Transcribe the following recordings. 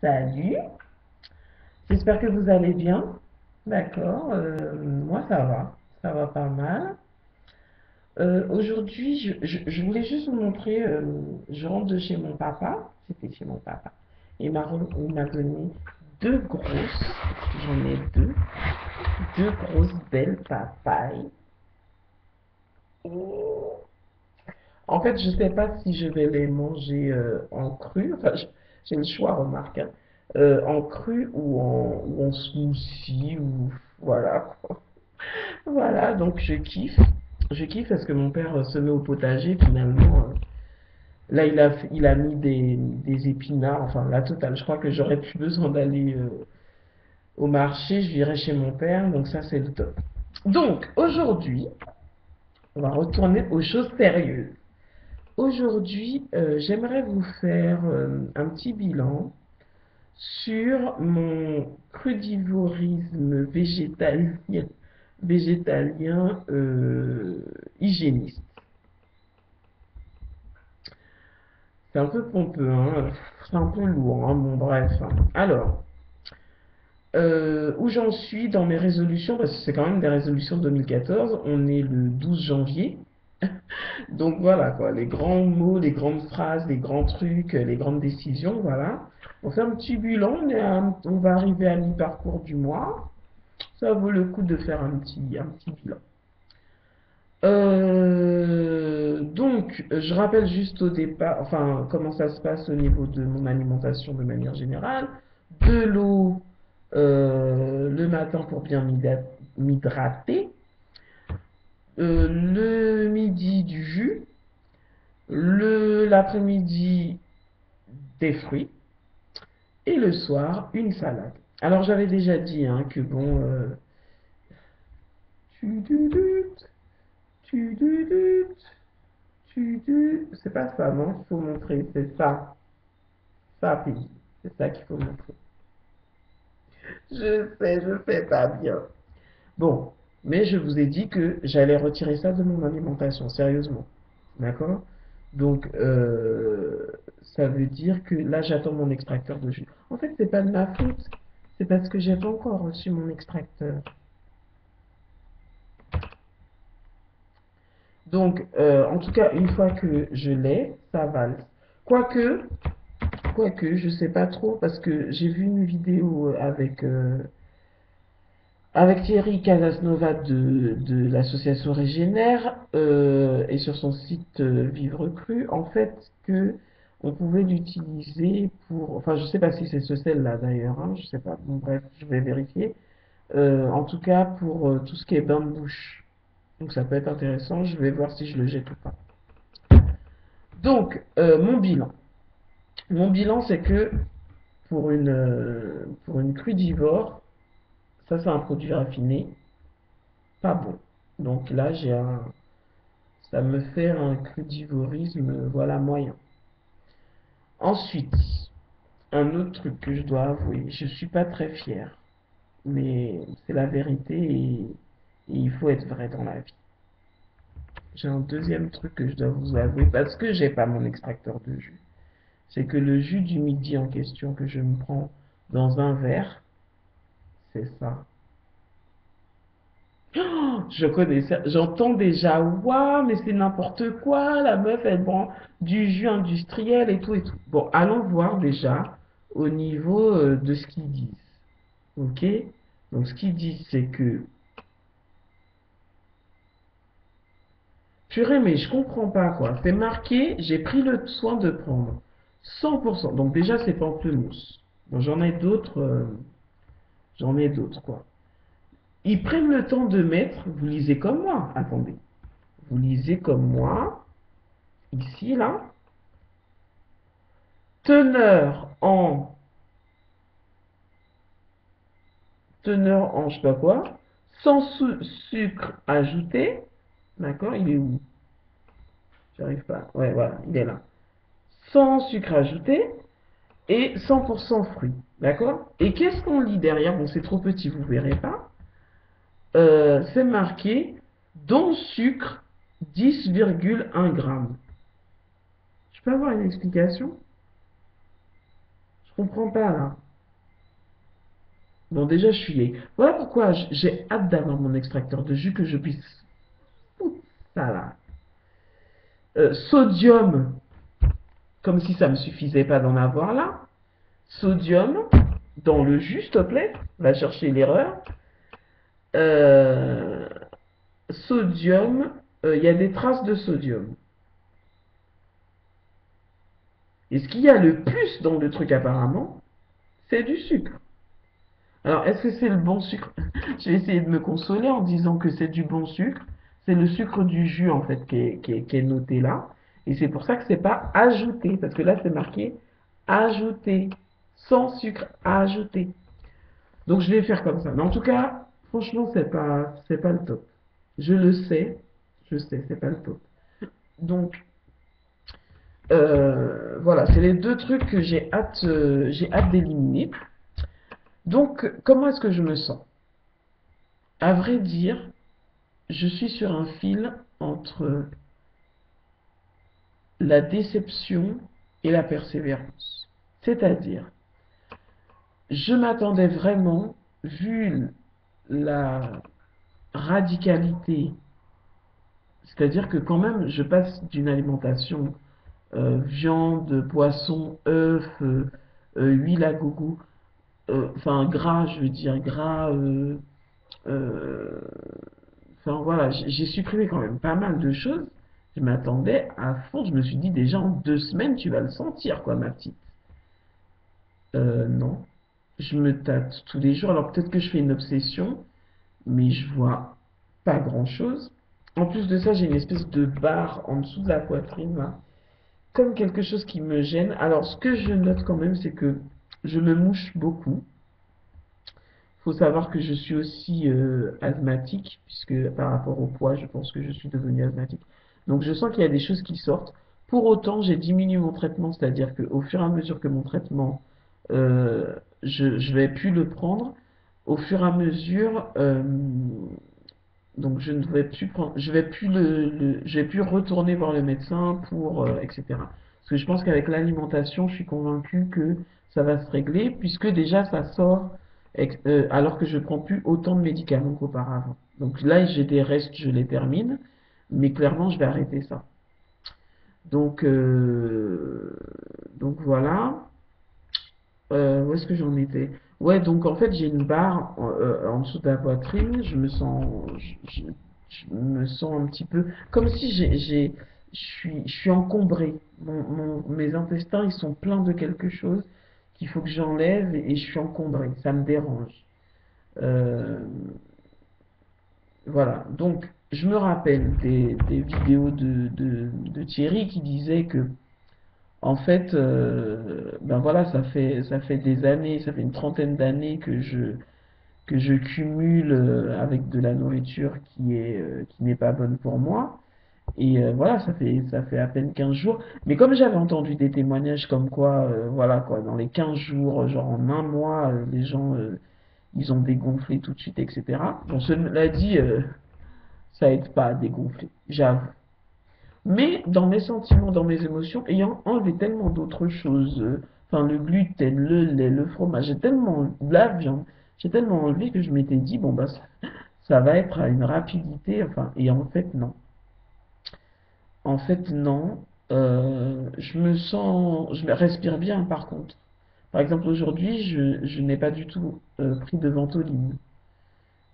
Salut, j'espère que vous allez bien. D'accord, moi ça va pas mal. Aujourd'hui, je voulais juste vous montrer, je rentre de chez mon papa, c'était chez mon papa, et il m'a donné deux grosses, j'en ai deux grosses belles papayes. En fait, je sais pas si je vais les manger en cru, enfin j'ai le choix, remarque, hein. En cru ou en smoothie, ou voilà. Voilà, donc je kiffe. Je kiffe parce que mon père se met au potager finalement. Là, il a mis des épinards, enfin la totale. Je crois que j'aurais plus besoin d'aller au marché, je virais chez mon père, donc ça c'est le top. Donc aujourd'hui, on va retourner aux choses sérieuses. Aujourd'hui, j'aimerais vous faire un petit bilan sur mon crudivorisme végétalien hygiéniste. C'est un peu pompeux, hein, c'est un peu lourd, hein, bon bref, hein. Alors, où j'en suis dans mes résolutions, parce que c'est quand même des résolutions de 2014, on est le 12 janvier, donc voilà quoi, les grands mots, les grandes phrases, les grands trucs, les grandes décisions, voilà. On fait un petit bilan, on va arriver à mi-parcours du mois, ça vaut le coup de faire un petit bilan. Donc, je rappelle juste au départ, enfin, comment ça se passe au niveau de mon alimentation de manière générale. De l'eau le matin pour bien m'hydrater. Le midi du jus. L'après-midi des fruits. Et le soir, une salade. Alors, j'avais déjà dit hein, que bon. Tu, tu, tu, tu, tu, c'est pas ça, non? Il faut montrer, c'est ça. Ça, puis, c'est ça qu'il faut montrer. Je sais pas bien. Bon, mais je vous ai dit que j'allais retirer ça de mon alimentation, sérieusement. D'accord? Donc, ça veut dire que là, j'attends mon extracteur de jus. En fait, c'est pas de ma faute. C'est parce que j'ai pas encore reçu mon extracteur. Donc, en tout cas, une fois que je l'ai, ça valse. Quoique, quoique, je sais pas trop, parce que j'ai vu une vidéo avec Thierry Casasnova de l'association Régénère et sur son site Vivre Cru, en fait, que on pouvait l'utiliser pour, enfin, je sais pas si c'est ce sel-là d'ailleurs, hein, je sais pas, bon, bref, je vais vérifier. En tout cas, pour tout ce qui est bain de bouche. Donc, ça peut être intéressant, je vais voir si je le jette ou pas. Donc, mon bilan. Mon bilan, c'est que pour une crudivore, ça c'est un produit raffiné, pas bon. Donc là, ça me fait un crudivorisme, voilà, moyen. Ensuite, un autre truc que je dois avouer, je suis pas très fier, mais c'est la vérité et il faut être vrai dans la vie. J'ai un deuxième truc que je dois vous avouer parce que j'ai pas mon extracteur de jus. C'est que le jus du midi en question que je me prends dans un verre, c'est ça. Oh, je connais ça, j'entends déjà, waouh, mais c'est n'importe quoi, la meuf, elle prend du jus industriel et tout et tout. Bon, allons voir déjà au niveau de ce qu'ils disent. Ok? Donc, ce qu'ils disent, c'est que, purée, mais je comprends pas quoi. C'est marqué, j'ai pris le soin de prendre 100%. Donc, déjà, c'est pamplemousse. Bon, j'en ai d'autres quoi. Ils prennent le temps de mettre, vous lisez comme moi, attendez, vous lisez comme moi, ici, là, teneur en, je sais pas quoi, sans sucre ajouté, d'accord, il est où? J'arrive pas, ouais, voilà, il est là. Sans sucre ajouté et 100% fruits, d'accord? Et qu'est-ce qu'on lit derrière? Bon, c'est trop petit, vous verrez pas. C'est marqué, dont sucre 10,1 grammes. Je peux avoir une explication? comprends pas là. Bon, déjà, je suis laid. Voilà pourquoi j'ai hâte d'avoir mon extracteur de jus que je puisse foutre ça là. Sodium, comme si ça me suffisait pas d'en avoir là. Sodium, dans le jus, s'il te plaît. Va chercher l'erreur. Euh, Sodium, il y a des traces de sodium. Et ce qu'il y a le plus dans le truc apparemment, c'est du sucre. Alors, est-ce que c'est le bon sucre? Je vais essayer de me consoler en disant que c'est du bon sucre. C'est le sucre du jus, en fait, qui est noté là. Et c'est pour ça que c'est pas ajouté. Parce que là, c'est marqué ajouté. Sans sucre ajouté. Donc, je vais faire comme ça. Mais en tout cas, franchement, c'est pas le top. Je le sais. Je sais, c'est pas le top. Donc, voilà, c'est les deux trucs que j'ai hâte d'éliminer. Donc, comment est-ce que je me sens? À vrai dire, je suis sur un fil entre la déception et la persévérance. C'est-à-dire, je m'attendais vraiment, vu la radicalité, c'est-à-dire que quand même, je passe d'une alimentation viande, poisson, œufs, huile à gogo, enfin gras, je veux dire, gras, euh, enfin voilà, j'ai supprimé quand même pas mal de choses. Je m'attendais à fond, je me suis dit déjà en 2 semaines tu vas le sentir quoi ma petite. Non, je me tâte tous les jours. Alors peut-être que je fais une obsession, mais je vois pas grand-chose. En plus de ça, j'ai une espèce de barre en dessous de la poitrine là, comme quelque chose qui me gêne. Alors ce que je note quand même, c'est que je me mouche beaucoup. Faut savoir que je suis aussi asthmatique, puisque par rapport au poids, je pense que je suis devenu asthmatique. Donc je sens qu'il y a des choses qui sortent. Pour autant, j'ai diminué mon traitement, c'est-à-dire qu'au fur et à mesure que mon traitement, je vais plus le prendre, au fur et à mesure, donc je ne vais plus prendre, je vais plus retourner voir le médecin pour, etc. Parce que je pense qu'avec l'alimentation, je suis convaincu que ça va se régler, puisque déjà ça sort alors que je prends plus autant de médicaments qu'auparavant. Donc là, j'ai des restes, je les termine, mais clairement, je vais arrêter ça. Donc, donc voilà. Où est-ce que j'en étais? Ouais, donc en fait, j'ai une barre en dessous de la poitrine. Je me sens un petit peu comme si je suis encombré. Mes intestins, ils sont pleins de quelque chose qu'il faut que j'enlève et je suis encombré. Ça me dérange. Euh, voilà. Donc, je me rappelle des vidéos de Thierry qui disait que en fait, ben voilà, ça fait des années, ça fait une trentaine d'années que je cumule avec de la nourriture qui n'est pas bonne pour moi. Et voilà, ça fait à peine 15 jours. Mais comme j'avais entendu des témoignages comme quoi, voilà quoi, dans les 15 jours, genre en un mois, les gens, ils ont dégonflé tout de suite, etc. Bon, cela dit, ça aide pas à dégonfler, j'avoue. Mais dans mes sentiments, dans mes émotions, ayant enlevé tellement d'autres choses, enfin le gluten, le lait, le fromage, j'ai tellement la viande, j'ai tellement enlevé que je m'étais dit, bon bah ça va être à une rapidité, enfin, et en fait non. En fait non. Je me respire bien par contre. Par exemple aujourd'hui, je n'ai pas du tout pris de ventoline.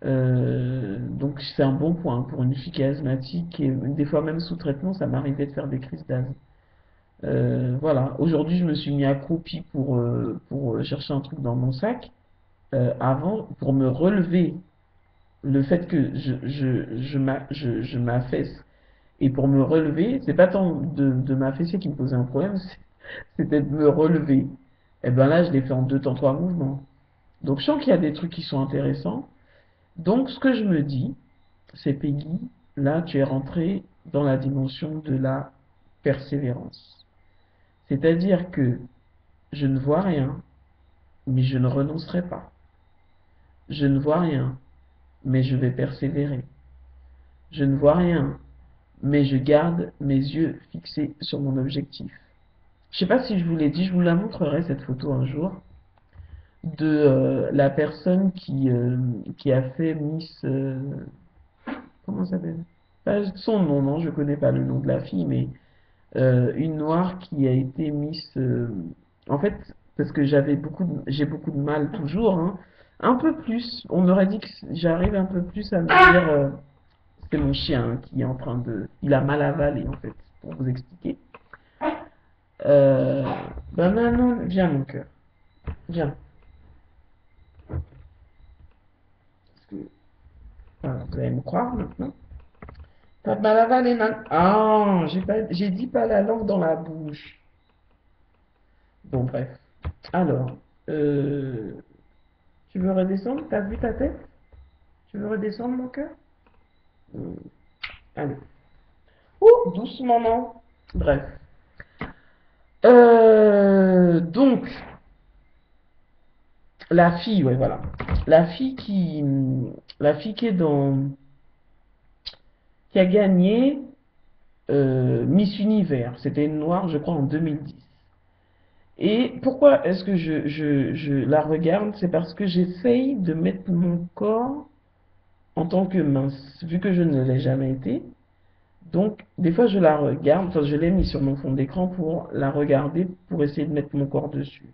Donc c'est un bon point pour une fille qui est asthmatique et des fois même sous traitement, ça m'arrivait de faire des crises d'asthme. Voilà, aujourd'hui je me suis mis accroupi pour chercher un truc dans mon sac. Avant, pour me relever, le fait que je m'affaisse et pour me relever, c'est pas tant de m'affaisser qui me posait un problème, c'était de me relever. Et ben là, je l'ai fait en deux temps, trois mouvements. Donc je sens qu'il y a des trucs qui sont intéressants. Donc ce que je me dis, c'est Peggy, là tu es rentré dans la dimension de la persévérance. C'est-à-dire que je ne vois rien, mais je ne renoncerai pas. Je ne vois rien, mais je vais persévérer. Je ne vois rien, mais je garde mes yeux fixés sur mon objectif. Je sais pas si je vous l'ai dit, je vous la montrerai cette photo un jour de la personne qui a fait Miss comment ça s'appelle? Pas son nom, non, je connais pas le nom de la fille, mais une noire qui a été Miss en fait parce que j'ai beaucoup de mal toujours, hein, un peu plus. On aurait dit que j'arrive un peu plus à me dire c'est mon chien hein, qui est en train de il a mal avalé en fait pour vous expliquer. Euh, ben maintenant, viens mon cœur, viens. Parce que, voilà, vous allez me croire maintenant. T'as mal avalé, nan. Ah, j'ai dit pas la langue dans la bouche. Bon, bref. Alors, euh, tu veux redescendre? T'as vu ta tête? Tu veux redescendre, mon cœur? Hmm, allez. Ouh, doucement, non? Bref. Donc, la fille, ouais, voilà. La fille qui, la fille qui a gagné Miss Univers. C'était une noire, je crois, en 2010. Et pourquoi est-ce que je la regarde? C'est parce que j'essaye de mettre mon corps en tant que mince, vu que je ne l'ai jamais été. Donc, des fois, je la regarde, enfin, je l'ai mis sur mon fond d'écran pour la regarder, pour essayer de mettre mon corps dessus.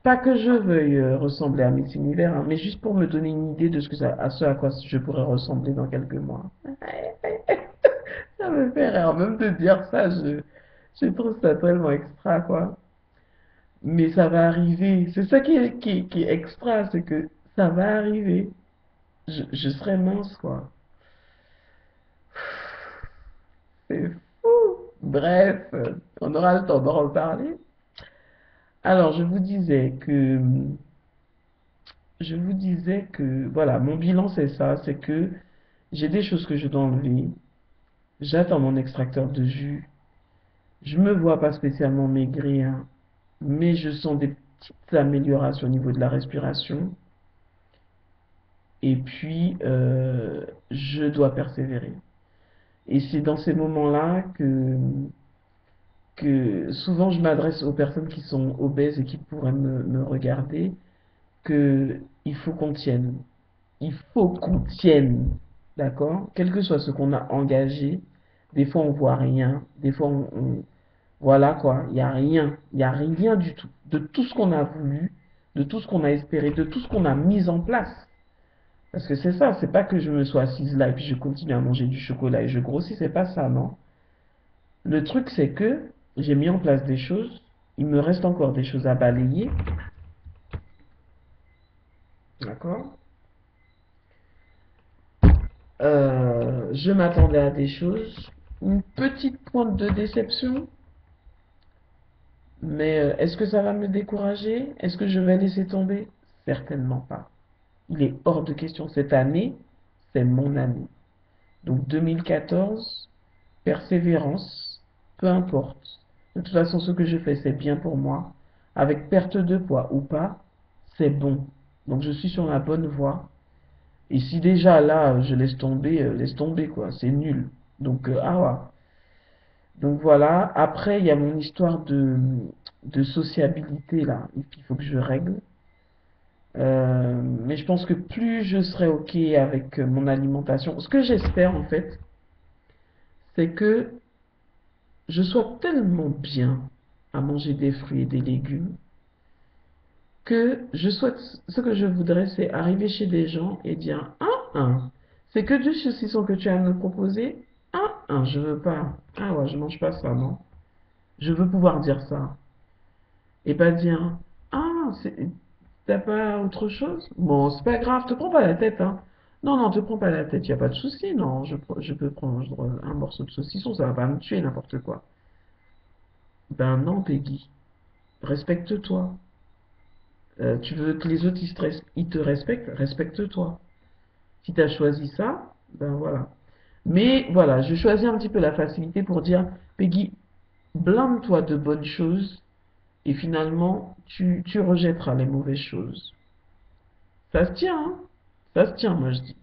Pas que je veuille ressembler à Miss Univers, hein, mais juste pour me donner une idée de à ce à quoi je pourrais ressembler dans quelques mois. Ça me fait rire, même de dire ça, je trouve ça tellement extra, quoi. Mais ça va arriver. C'est ça qui est extra, c'est que ça va arriver. Je serai mince, quoi. C'est fou. Bref, on aura le temps d'en reparler. Alors, je vous disais que, voilà, mon bilan c'est ça, c'est que j'ai des choses que je dois enlever. J'attends mon extracteur de jus. Je me vois pas spécialement maigrir, mais je sens des petites améliorations au niveau de la respiration. Et puis, je dois persévérer. Et c'est dans ces moments-là que souvent je m'adresse aux personnes qui sont obèses et qui pourraient me regarder, que il faut qu'on tienne. Il faut qu'on tienne, d'accord? Quel que soit ce qu'on a engagé, des fois on voit rien, des fois voilà quoi, il y a rien du tout. De tout ce qu'on a voulu, de tout ce qu'on a espéré, de tout ce qu'on a mis en place. Parce que c'est ça, c'est pas que je me sois assise là et puis je continue à manger du chocolat et je grossis, c'est pas ça, non? Le truc, c'est que j'ai mis en place des choses, il me reste encore des choses à balayer, d'accord? Je m'attendais à des choses, une petite pointe de déception, mais est-ce que ça va me décourager? Est-ce que je vais laisser tomber? Certainement pas. Il est hors de question. Cette année, c'est mon année. Donc 2014, persévérance, peu importe. De toute façon, ce que je fais, c'est bien pour moi. Avec perte de poids ou pas, c'est bon. Donc je suis sur la bonne voie. Et si déjà là, je laisse tomber quoi. C'est nul. Donc, ah ouais. Donc voilà. Après, il y a mon histoire de sociabilité là. Il faut que je règle. Mais je pense que plus je serai OK avec mon alimentation, ce que j'espère en fait, c'est que je sois tellement bien à manger des fruits et des légumes que je souhaite, ce que je voudrais, c'est arriver chez des gens et dire, c'est que du saucisson que tu as à me proposer? Je veux pas. Ah ouais, je mange pas ça, non. Je veux pouvoir dire ça. Et pas dire, t'as pas autre chose? Bon, c'est pas grave, te prends pas la tête, hein. Non, non, te prends pas la tête, y a pas de souci, non, je peux prendre un morceau de saucisson, ça va pas me tuer, n'importe quoi. Ben non, Peggy, respecte-toi. Tu veux que les autres ils te respectent, respecte-toi. Si tu as choisi ça, ben voilà. Mais voilà, je choisis un petit peu la facilité pour dire, Peggy, blâme-toi de bonnes choses et finalement, tu rejetteras les mauvaises choses. Ça se tient, hein? Ça se tient, moi je dis.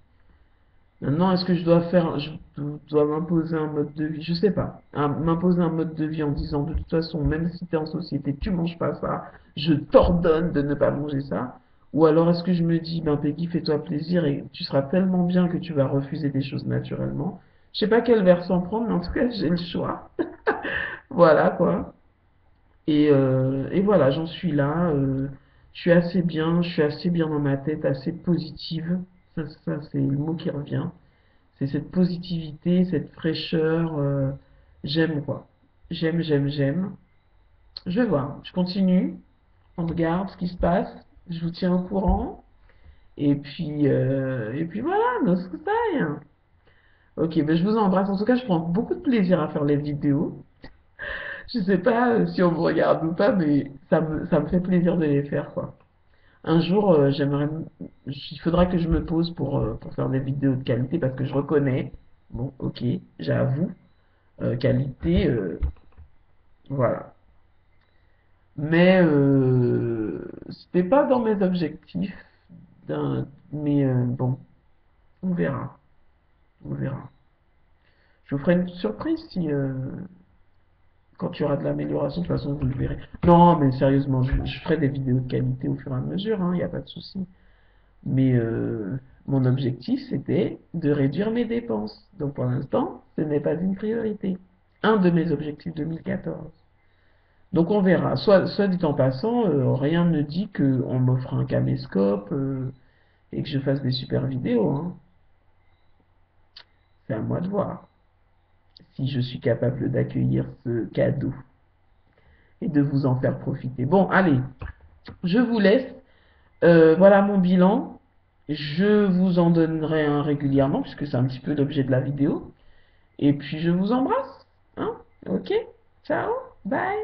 Maintenant, est-ce que je dois m'imposer un mode de vie? Je sais pas. M'imposer un mode de vie en disant de toute façon, même si tu es en société, tu manges pas ça, je t'ordonne de ne pas manger ça. Ou alors est-ce que je me dis, ben Peggy, fais-toi plaisir et tu seras tellement bien que tu vas refuser des choses naturellement. Je sais pas quel versant prendre, mais en tout cas, j'ai le choix. Voilà quoi. Et voilà, j'en suis là. Je suis assez bien dans ma tête, assez positive. Ça c'est le mot qui revient. C'est cette positivité, cette fraîcheur. J'aime quoi. J'aime. Je vais voir. Je continue. On regarde ce qui se passe. Je vous tiens au courant. Et puis voilà, nos soucis. Ok, ben je vous embrasse. En tout cas, je prends beaucoup de plaisir à faire les vidéos. Je sais pas si on me regarde ou pas, mais ça me fait plaisir de les faire, quoi. Un jour, il faudra que je me pose pour faire des vidéos de qualité parce que je reconnais, bon, ok, j'avoue, qualité, voilà. Mais c'était pas dans mes objectifs, mais bon, on verra, on verra. Je vous ferai une surprise si, quand il y aura de l'amélioration, de toute façon, vous le verrez. Non, mais sérieusement, je ferai des vidéos de qualité au fur et à mesure, hein, il n'y a pas de souci. Mais mon objectif, c'était de réduire mes dépenses. Donc pour l'instant, ce n'est pas une priorité. Un de mes objectifs 2014. Donc on verra. Soit dit en passant, rien ne dit qu'on m'offre un caméscope et que je fasse des super vidéos, hein. C'est à moi de voir si je suis capable d'accueillir ce cadeau et de vous en faire profiter. Bon, allez, je vous laisse. Voilà mon bilan. Je vous en donnerai un régulièrement, puisque c'est un petit peu l'objet de la vidéo. Et puis je vous embrasse. Hein? Ok? Ciao. Bye.